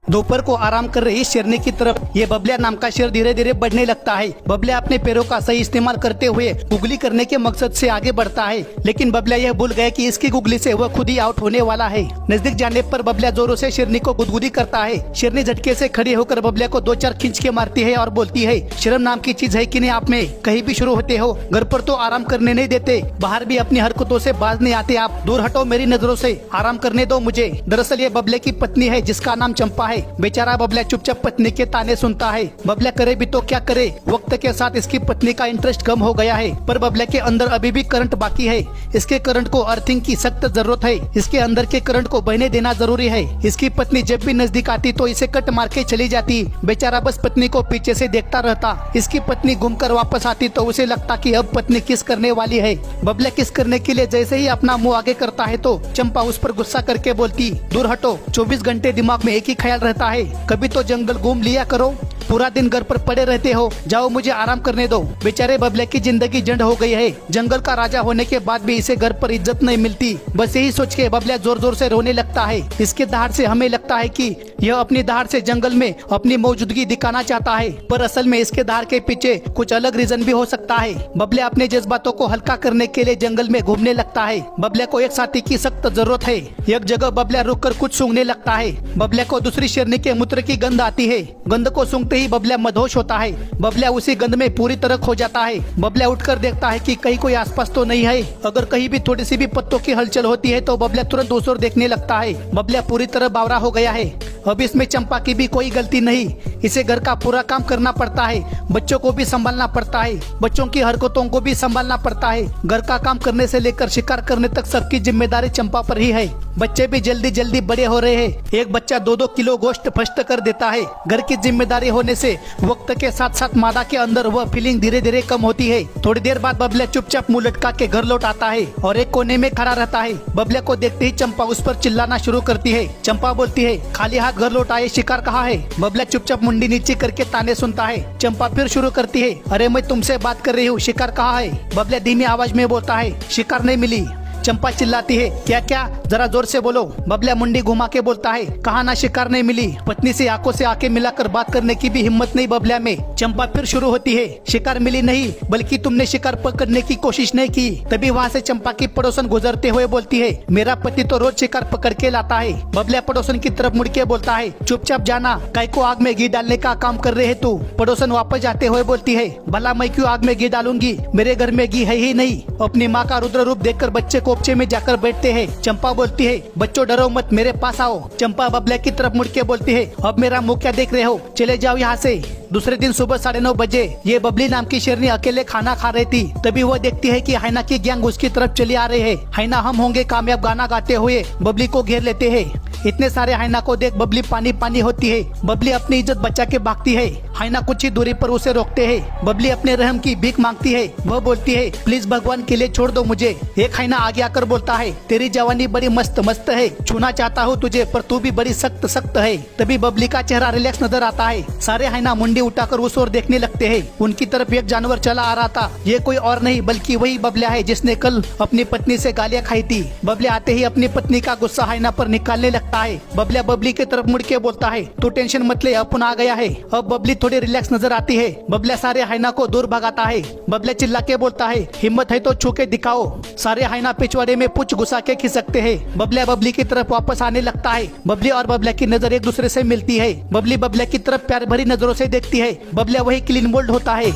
दोपहर को आराम कर रही शेरनी की तरफ ये बबलिया नाम का शेर धीरे धीरे बढ़ने लगता है। बबलिया अपने पैरों का सही इस्तेमाल करते हुए गुगली करने के मकसद से आगे बढ़ता है, लेकिन बबलिया यह भूल गया कि इसकी गुगली से वह खुद ही आउट होने वाला है। नजदीक जाने पर बबलिया जोरों से शेरनी को गुदगुदी करता है। शेरनी झटके से खड़ी होकर बबलिया को 2-4 खींच के मारती है और बोलती है, शर्म नाम की चीज है कि नहीं आप में? कहीं भी शुरू होते हो, घर पर तो आराम करने नहीं देते, बाहर भी अपनी हरकतों से बाज नहीं आते आप। दूर हटो मेरी नजरों से, आराम करने दो मुझे। दरअसल ये बबलिया की पत्नी है जिसका नाम चंपा है। बेचारा बबलिया चुपचाप पत्नी के ताने सुनता है। बबलिया करे भी तो क्या करे, वक्त के साथ इसकी पत्नी का इंटरेस्ट कम हो गया है, पर बबलिया के अंदर अभी भी करंट बाकी है। इसके करंट को अर्थिंग की सख्त जरूरत है। इसके अंदर के करंट को बहने देना जरूरी है। इसकी पत्नी जब भी नजदीक आती तो इसे कट मार के चली जाती। बेचारा बस पत्नी को पीछे से देखता रहता। इसकी पत्नी घूमकर वापस आती तो उसे लगता कि अब पत्नी किस करने वाली है। बबलिया किस करने के लिए जैसे ही अपना मुंह आगे करता है तो चंपा उस पर गुस्सा करके बोलती, दूर हटो, 24 घंटे दिमाग में एक ही ख्याल रहता है, कभी तो जंगल घूम लिया करो, पूरा दिन घर पर पड़े रहते हो, जाओ मुझे आराम करने दो। बेचारे बबलिया की जिंदगी झंड हो गई है। जंगल का राजा होने के बाद भी इसे घर पर इज्जत नहीं मिलती। बस यही सोच के बबलिया जोर जोर से रोने लगता है। इसके दहाड़ से हमें लगता है कि यह अपनी दहाड़ से जंगल में अपनी मौजूदगी दिखाना चाहता है, पर असल में इसके दहाड़ के पीछे कुछ अलग रीजन भी हो सकता है। बबलिया अपने जज्बातों को हल्का करने के लिए जंगल में घूमने लगता है। बबलिया को एक साथी की सख्त जरूरत है। एक जगह बबलिया रुककर कुछ सूंघने लगता है। बबलिया को दूसरी शेरनी के मूत्र की गंध आती है। गंध को सूंघते ही बबलिया मदहोश होता है। बबलिया उसी गंध में पूरी तरह खो जाता है। बबलिया उठकर देखता है कि कहीं कोई आसपास तो नहीं है। अगर कहीं भी थोड़ी सी भी पत्तों की हलचल होती है तो बबलिया तुरंत उस ओर देखने लगता है। बबलिया पूरी तरह बावरा हो गया है। अब इसमें चंपा की भी कोई गलती नहीं। इसे घर का पूरा काम करना पड़ता है, बच्चों को भी संभालना पड़ता है, बच्चों की हरकतों को भी संभालना पड़ता है। घर का काम करने से लेकर शिकार करने तक सबकी जिम्मेदारी चंपा पर ही है। बच्चे भी जल्दी जल्दी बड़े हो रहे हैं। एक बच्चा 2-2 किलो गोश्त फश्त कर देता है। घर की जिम्मेदारी होने से वक्त के साथ साथ मादा के अंदर वह फीलिंग धीरे धीरे कम होती है। थोड़ी देर बाद बबलिया चुपचाप मुंह लटका के घर लौट आता है और एक कोने में खड़ा रहता है। बबलिया को देखते ही चंपा उस पर चिल्लाना शुरू करती है। चंपा बोलती है, खाली हाथ घर लौट आए, शिकार कहाँ है? बबलिया चुपचाप मुंडी नीचे करके ताने सुनता है। चंपा फिर शुरू करती है, अरे मैं तुमसे बात कर रही हूँ, शिकार कहाँ है? बबलिया धीमी आवाज में बोलता है, शिकार नहीं मिली। चंपा चिल्लाती है, क्या क्या, जरा जोर से बोलो। बबलिया मुंडी घुमा के बोलता है, कहा ना शिकार नहीं मिली। पत्नी से आंखों से आंखें मिलाकर बात करने की भी हिम्मत नहीं बबलिया में। चंपा फिर शुरू होती है, शिकार मिली नहीं, बल्कि तुमने शिकार पकड़ने की कोशिश नहीं की। तभी वहाँ से चंपा की पड़ोसन गुजरते हुए बोलती है, मेरा पति तो रोज शिकार पकड़ के लाता है। बबलिया पड़ोसन की तरफ मुड़ के बोलता है, चुपचाप जाना, काय को आग में घी डालने का काम कर रहे है तू। पड़ोसन वापस जाते हुए बोलती है, भला मैं क्यों आग में घी डालूंगी, मेरे घर में घी है ही नहीं। अपनी माँ का रुद्र रूप देखकर बच्चे कोपचे में जाकर बैठते हैं। चंपा बोलती है, बच्चों डरो मत, मेरे पास आओ। चंपा बबलिया की तरफ मुड़ के बोलती है, अब मेरा मुंह क्या देख रहे हो, चले जाओ यहाँ से। दूसरे दिन सुबह 9:30 बजे ये बबली नाम की शेरनी अकेले खाना खा रही थी। तभी वो देखती है कि हाइना की गैंग उसकी तरफ चली आ रही है। हाइना हम होंगे कामयाब गाना गाते हुए बबली को घेर लेते हैं। इतने सारे हाइना को देख बबली पानी पानी होती है। बबली अपनी इज्जत बचा के भागती है। हाइना कुछ ही दूरी पर उसे रोकते हैं। बबली अपने रहम की भीख मांगती है। वह बोलती है, प्लीज भगवान के लिए छोड़ दो मुझे। एक हाइना आगे आकर बोलता है, तेरी जवानी बड़ी मस्त मस्त है, छूना चाहता हूँ तुझे, पर तू भी बड़ी सख्त सख्त है। तभी बबली का चेहरा रिलैक्स नजर आता है। सारे हाइना मुंडी उठाकर उस ओर देखने लगते हैं। उनकी तरफ एक जानवर चला आ रहा था। ये कोई और नहीं बल्कि वही बबलिया है जिसने कल अपनी पत्नी से गालियाँ खाई थी। बबलिया आते ही अपनी पत्नी का गुस्सा हाइना पर निकालने लगता है। बबलिया बबली की तरफ मुड़ के बोलता है, तू टेंशन मत ले, अपन आ गया है। अब बबली थोड़ी रिलैक्स नजर आती है। बबलिया सारे हाइना को दूर भगाता है। बबलिया चिल्ला के बोलता है, हिम्मत है तो छू के दिखाओ। सारे हाइना पिछवाड़े में पूछ घुसा के खिसकते हैं। बबलिया बबली की तरफ वापस आने लगता है। बबली और बबलिया की नजर एक दूसरे से मिलती है। बबली बबलिया की तरफ प्यार भरी नजरों से देखती है। बबलिया वही क्लीन बोल्ड होता है।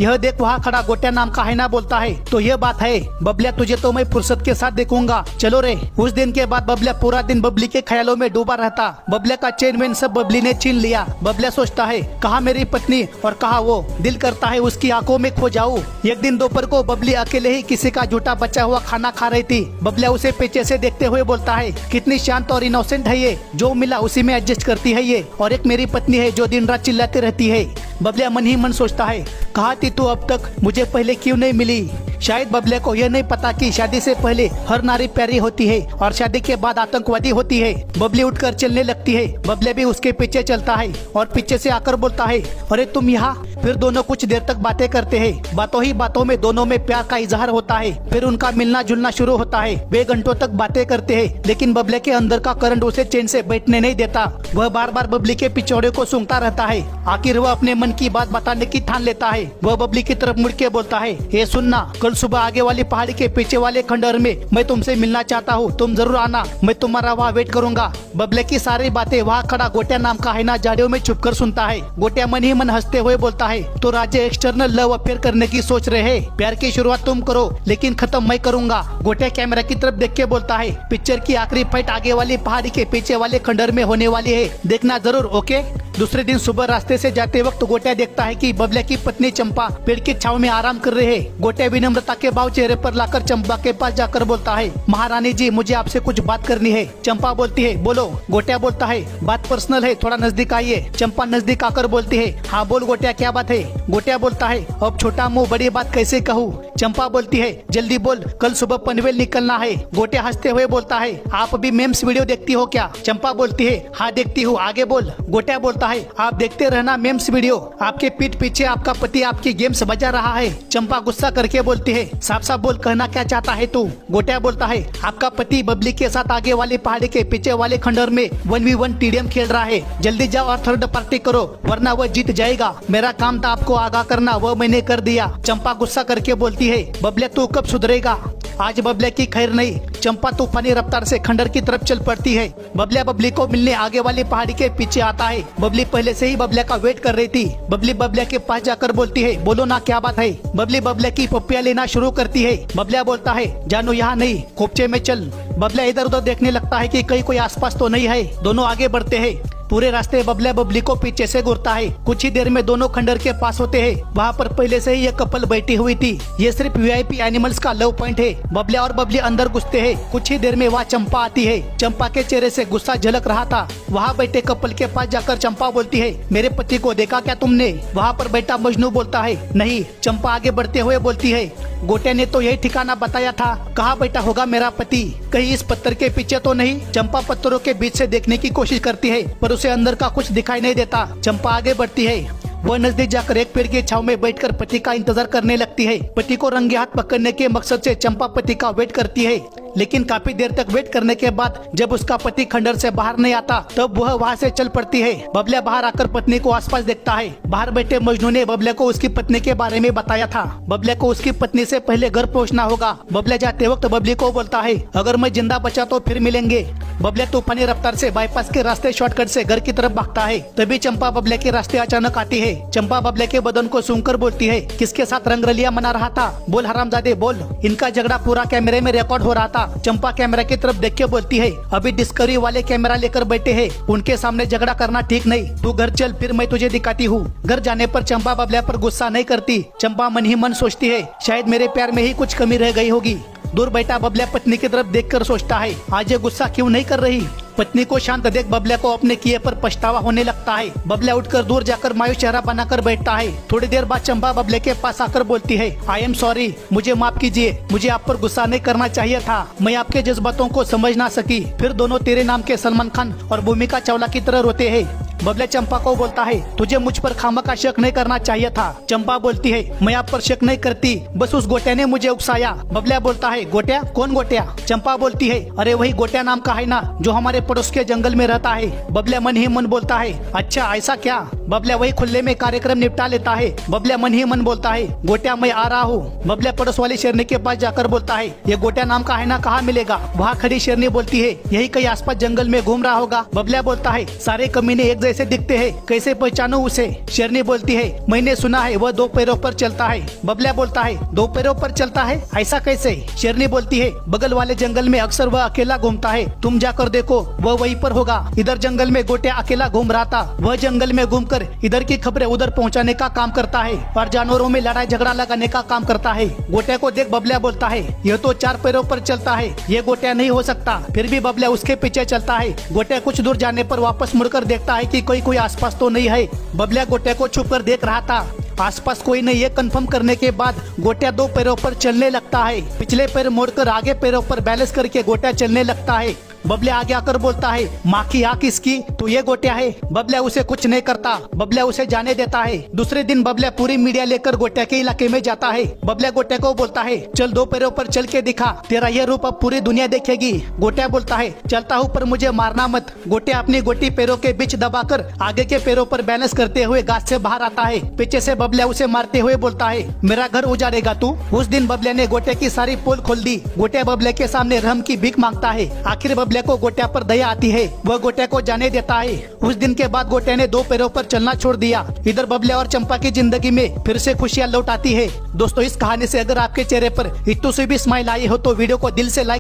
यह देख वहाँ खड़ा गोटिया नाम का हाइना बोलता है, तो यह बात है बबलिया, तुझे तो मैं फुर्सत के साथ देखूंगा, चलो रे। उस दिन के बाद बबलिया पूरा दिन बबली के ख्यालों में डूबा रहता। बबलिया का चेन वेन सब बबली ने छीन लिया। बबलिया सोचता है, कहाँ मेरी पत्नी और कहाँ वो, दिल करता है उसकी आंखों में खो जाऊं। एक दिन दोपहर को बबली अकेले ही किसी का झूठा बचा हुआ खाना खा रही थी। बबलिया उसे पीछे से देखते हुए बोलता है, कितनी शांत और इनोसेंट है ये, जो मिला उसी में एडजस्ट करती है ये, और एक मेरी पत्नी है जो दिन रात चिल्लाती रहती है। बबलिया मन ही मन सोचता है, कहाँ थी तू अब तक, मुझे पहले क्यों नहीं मिली। शायद बबले को यह नहीं पता कि शादी से पहले हर नारी प्यारी होती है और शादी के बाद आतंकवादी होती है। बबली उठकर चलने लगती है। बबले भी उसके पीछे चलता है और पीछे से आकर बोलता है, अरे तुम यहाँ। फिर दोनों कुछ देर तक बातें करते हैं। बातों ही बातों में दोनों में प्यार का इजहार होता है। फिर उनका मिलना जुलना शुरू होता है। वे घंटों तक बातें करते हैं, लेकिन बबले के अंदर का करंट उसे चैन से बैठने नहीं देता। वह बार बार बबली के पिछौड़े को सूंघता रहता है। आखिर वह अपने मन की बात बताने की ठान लेता है। वह बबली की तरफ मुड़ के बोलता है, ये सुनना, कल सुबह आगे वाली पहाड़ी के पीछे वाले खंडहर में मैं तुमसे मिलना चाहता हूँ। तुम जरूर आना, मैं तुम्हारा वहाँ वेट करूंगा। बबले की सारी बातें वहाँ खड़ा गोटिया नाम का हैना झाड़ियों में छुपकर सुनता है। गोटिया मन ही मन हंसते हुए बोलता है, तो राज्य एक्सटर्नल लव अफेयर करने की सोच रहे हैं। प्यार की शुरुआत तुम करो, लेकिन खत्म मैं करूंगा। गोटिया कैमरा की तरफ देख के बोलता है, पिक्चर की आखिरी फाइट आगे वाली पहाड़ी के पीछे वाले खंडहर में होने वाली है, देखना जरूर, ओके। दूसरे दिन सुबह रास्ते से जाते वक्त गोटिया देखता है कि बबले की पत्नी चंपा पेड़ की छांव में आराम कर रही है। गोटिया विनम्रता के भाव चेहरे पर लाकर चंपा के पास जाकर बोलता है, महारानी जी, मुझे आपसे कुछ बात करनी है। चंपा बोलती है, बोलो। गोटिया बोलता है, बात पर्सनल है, थोड़ा नजदीक आइए। चंपा नजदीक आकर बोलती है, हाँ बोल गोटिया, क्या बात है। गोटिया बोलता है, अब छोटा मुंह बड़ी बात कैसे कहूँ। चंपा बोलती है, जल्दी बोल, कल सुबह पनवेल निकलना है। गोटिया हंसते हुए बोलता है, आप अभी मेम्स वीडियो देखती हो क्या। चंपा बोलती है, हाँ देखती हूँ, आगे बोल। गोटिया बोलता है, आप देखते रहना मेम्स वीडियो, आपके पीठ पीछे आपका पति आपकी गेम्स बजा रहा है। चंपा गुस्सा करके बोलती है, साफ साफ बोल, कहना क्या चाहता है तू। गोटिया बोलता है, आपका पति बबली के साथ आगे वाली पहाड़ी के पीछे वाले खंडहर में 1v1 टीडीएम खेल रहा है। जल्दी जाओ और थर्ड पार्टी करो, वरना वह जीत जाएगा। मेरा काम था आपको आगाह करना, वह मैंने कर दिया। चंपा गुस्सा करके बोलती है, बबले तू कब सुधरेगा। आज बबले की खैर नहीं। चंपा तूफानी रफ्तार से खंडहर की तरफ चल पड़ती है। बबलिया बबली को मिलने आगे वाली पहाड़ी के पीछे आता है। बबली पहले से ही बबलिया का वेट कर रही थी। बबली बबलिया के पास जाकर बोलती है, बोलो ना क्या बात है। बबली बबलिया की पप्पियां लेना शुरू करती है। बबलिया बोलता है, जानू यहाँ नहीं, खोपचे में चल। बबलिया इधर उधर देखने लगता है कि कहीं कोई आसपास तो नहीं है। दोनों आगे बढ़ते हैं। पूरे रास्ते बबलिया बबली को पीछे से घूरता है। कुछ ही देर में दोनों खंडहर के पास होते हैं। वहाँ पर पहले से ही एक कपल बैठी हुई थी। ये सिर्फ वीआईपी एनिमल्स का लव पॉइंट है। बबलिया और बबली अंदर घुसते हैं। कुछ ही देर में वहाँ चंपा आती है। चंपा के चेहरे से गुस्सा झलक रहा था। वहाँ बैठे कपल के पास जाकर चंपा बोलती है, मेरे पति को देखा क्या तुमने। वहाँ पर बैठा मजनू बोलता है, नहीं। चंपा आगे बढ़ते हुए बोलती है, गोटिया ने तो यही ठिकाना बताया था, कहाँ बैठा होगा मेरा पति, कहीं इस पत्थर के पीछे तो नहीं। चंपा पत्थरों के बीच से देखने की कोशिश करती है, पर उसे अंदर का कुछ दिखाई नहीं देता। चंपा आगे बढ़ती है। वह नजदीक जाकर एक पेड़ की छांव में बैठकर पति का इंतजार करने लगती है। पति को रंगे हाथ पकड़ने के मकसद से चंपा पति का वेट करती है, लेकिन काफी देर तक वेट करने के बाद जब उसका पति खंडहर से बाहर नहीं आता, तब वह वहाँ से चल पड़ती है। बबलिया बाहर आकर पत्नी को आसपास देखता है। बाहर बैठे मजनू ने बबलिया को उसकी पत्नी के बारे में बताया था। बबलिया को उसकी पत्नी से पहले घर पहुँचना होगा। बबलिया जाते वक्त बबली को बोलता है, अगर मैं जिंदा बचा तो फिर मिलेंगे। बबलिया तूफानी रफ्तार से बाईपास के रास्ते शॉर्टकट से घर की तरफ भागता है। तभी चंपा बबलिया के रास्ते अचानक आती है। चंपा बबलिया के बदन को सूंघकर बोलती है, किसके साथ रंगरलिया मना रहा था, बोल हरामजादे बोल। इनका झगड़ा पूरा कैमरे में रिकॉर्ड हो रहा था। चंपा कैमरा की तरफ देख के बोलती है, अभी डिस्कवरी वाले कैमरा लेकर बैठे हैं, उनके सामने झगड़ा करना ठीक नहीं। तू घर चल, फिर मैं तुझे दिखाती हूँ। घर जाने पर चंपा बबलिया पर गुस्सा नहीं करती। चंपा मन ही मन सोचती है, शायद मेरे प्यार में ही कुछ कमी रह गई होगी। दूर बैठा बबलिया पत्नी की तरफ देखकर सोचता है, आज ये गुस्सा क्यों नहीं कर रही। पत्नी को शांत देख बबलिया को अपने किए पर पछतावा होने लगता है। बबलिया उठकर दूर जाकर मायूस चेहरा बनाकर बैठता है। थोड़ी देर बाद चंपा बबलिया के पास आकर बोलती है, आई एम सॉरी, मुझे माफ कीजिए, मुझे आप पर गुस्सा नहीं करना चाहिए था, मैं आपके जज्बातों को समझ ना सकी। फिर दोनों तेरे नाम के सलमान खान और भूमिका चावला की तरह रोते हैं। बबलिया चंपा को बोलता है, तुझे मुझ पर खामखा शक नहीं करना चाहिए था। चंपा बोलती है, मैं आप पर शक नहीं करती, बस उस गोटिया ने मुझे उकसाया। बबलिया बोलता है, गोटिया, कौन गोटिया। चंपा बोलती है, अरे वही गोटिया नाम का है ना, जो हमारे पड़ोस के जंगल में रहता है। बबलिया मन ही मन बोलता है, अच्छा ऐसा क्या। बबलिया वही खुले में कार्यक्रम निपटा लेता है। बबलिया मन ही मन बोलता है, गोटिया मैं आ रहा हूँ। बबलिया पड़ोस वाली शेरनी के पास जाकर बोलता है, ये गोटिया नाम का है ना, कहाँ मिलेगा। वहाँ खड़ी शेरनी बोलती है, यही कहीं आसपास जंगल में घूम रहा होगा। बबलिया बोलता है, सारे कमीने एक जैसे दिखते हैं, कैसे पहचानूं उसे। शेरनी बोलती है, मैंने सुना है वह 2 पैरों पर चलता है। बबलिया बोलता है, 2 पैरों पर चलता है, ऐसा कैसे। शेरनी बोलती है, बगल वाले जंगल में अक्सर वह अकेला घूमता है, तुम जाकर देखो, वह वहीं पर होगा। इधर जंगल में गोटिया अकेला घूम रहा था। वह जंगल में घूमकर इधर की खबरें उधर पहुंचाने का काम करता है और जानवरों में लड़ाई झगड़ा लगाने का काम करता है। गोटिया को देख बबलिया बोलता है, यह तो 4 पैरों पर चलता है, ये गोटिया नहीं हो सकता। फिर भी बबलिया उसके पीछे चलता है। गोटिया कुछ दूर जाने पर वापस मुड़कर देखता है कि कोई आसपास तो नहीं है। बबलिया गोटिया को छुप कर देख रहा था। आसपास कोई नहीं है कंफर्म करने के बाद गोटिया दो पैरों पर चलने लगता है। पिछले पैर मोड़कर आगे पैरों पर बैलेंस करके गोटिया चलने लगता है। बबलिया आगे आकर बोलता है, माँ की आँख इसकी, तो ये गोटिया है। बबलिया उसे कुछ नहीं करता, बबलिया उसे जाने देता है। दूसरे दिन बबलिया पूरी मीडिया लेकर गोटिया के इलाके में जाता है। बबलिया गोटिया को बोलता है, चल दो पैरों पर चल के दिखा, तेरा ये रूप अब पूरी दुनिया देखेगी। गोटिया बोलता है, चलता हूँ पर मुझे मारना मत। गोटिया अपनी गोटी पैरों के बीच दबाकर आगे के पैरों पर बैलेंस करते हुए गाछ से बाहर आता है। पीछे से बबलिया उसे मारते हुए बोलता है, मेरा घर उजाड़ेगा तू। उस दिन बबलिया ने गोटिया की सारी पोल खोल दी। गोटिया बबलिया के सामने रहम की भीख मांगता है। आखिर बबलिया को गोटिया पर दया आती है, वह गोटिया को जाने देता है। उस दिन के बाद गोटिया ने दो पैरों पर चलना छोड़ दिया। इधर बबलिया और चंपा की जिंदगी में फिर से खुशियां लौट आती है। दोस्तों, इस कहानी से अगर आपके चेहरे पर इतनी सी भी स्माइल आई हो तो वीडियो को दिल से लाइक